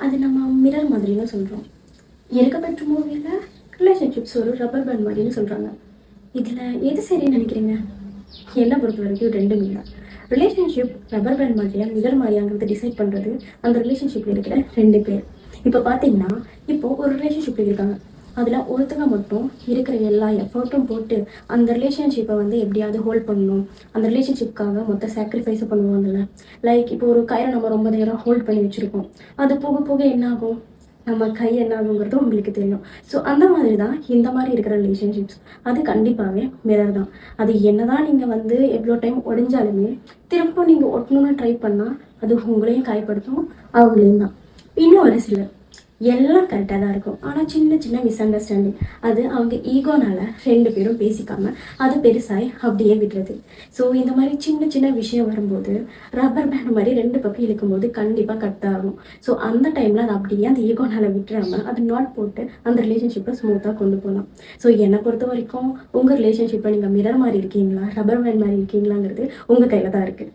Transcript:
அது நம்ம மிரர் மாதிரின்னு சொல்கிறோம். இருக்கப்பட்ட மூவியில் ரிலேஷன்ஷிப்ஸ் ஒரு ரப்பர் பேண்ட் மாதிரின்னு சொல்கிறாங்க. இதில் எது சரின்னு நினைக்கிறீங்க? என்னை பொறுத்த வரைக்கும் ரெண்டுமே தான். ரிலேஷன்ஷிப் ரப்பர் பேண்ட் மாதிரியா மிரர் மாதிரியாங்கிறது டிசைட் பண்ணுறது அந்த ரிலேஷன்ஷிப்பில் இருக்கிற ரெண்டு பேர். இப்போ பார்த்தீங்கன்னா, இப்போது ஒரு ரிலேஷன்ஷிப்பில் இருக்காங்க. அதில் ஒருத்தங்க மட்டும் இருக்கிற எல்லா எஃபர்ட்டும் போட்டு அந்த ரிலேஷன்ஷிப்பை வந்து எப்படியாவது ஹோல்ட் பண்ணணும், அந்த ரிலேஷன்ஷிப்காக மொத்த சாக்ரிஃபைஸை பண்ணுவாங்கல்ல. லைக் இப்போ ஒரு கயிறை நம்ம ரொம்ப நேரம் ஹோல்ட் பண்ணி வச்சுருக்கோம். அது போக போக என்ன ஆகும், நம்ம கை என்ன ஆகுங்கிறது உங்களுக்கு தெரியும். ஸோ அந்த மாதிரி தான் இந்த மாதிரி இருக்கிற ரிலேஷன்ஷிப்ஸ். அது கண்டிப்பாகவே மிரர் தான். அது என்ன தான் நீங்கள் வந்து எவ்வளோ டைம் உடைஞ்சாலுமே திரும்ப நீங்கள் ஒட்டணும்னு ட்ரை பண்ணால் அது உங்களையும் காயப்படுத்தும், அவங்களையும் தான். இன்னும் ஒரு சிலர் எல்லாம் கரெக்டாக தான் இருக்கும், ஆனால் சின்ன சின்ன மிஸ் அண்டர்ஸ்டாண்டிங், அது அவங்க ஈகோனால ரெண்டு பேரும் பேசிக்காமல் அது பெருசாகி அப்படியே விடுறது. ஸோ இந்த மாதிரி சின்ன சின்ன விஷயம் வரும்போது ரப்பர் பேண்ட் மாதிரி ரெண்டு பக்கம் இழுக்கும்போது கண்டிப்பாக கட் ஆகும். ஸோ அந்த டைமில் அது அப்படியே அந்த ஈகோனால விட்டுறாமல் அது நாட் போட்டு அந்த ரிலேஷன்ஷிப்பை ஸ்மூத்தாக கொண்டு போகலாம். ஸோ என்னை பொறுத்த வரைக்கும் உங்கள் ரிலேஷன்ஷிப்பை நீங்கள் மிரர் மாதிரி இருக்கீங்களா, ரப்பர் பேண்ட் மாதிரி இருக்கீங்களாங்கிறது உங்கள் கையில் தான் இருக்குது.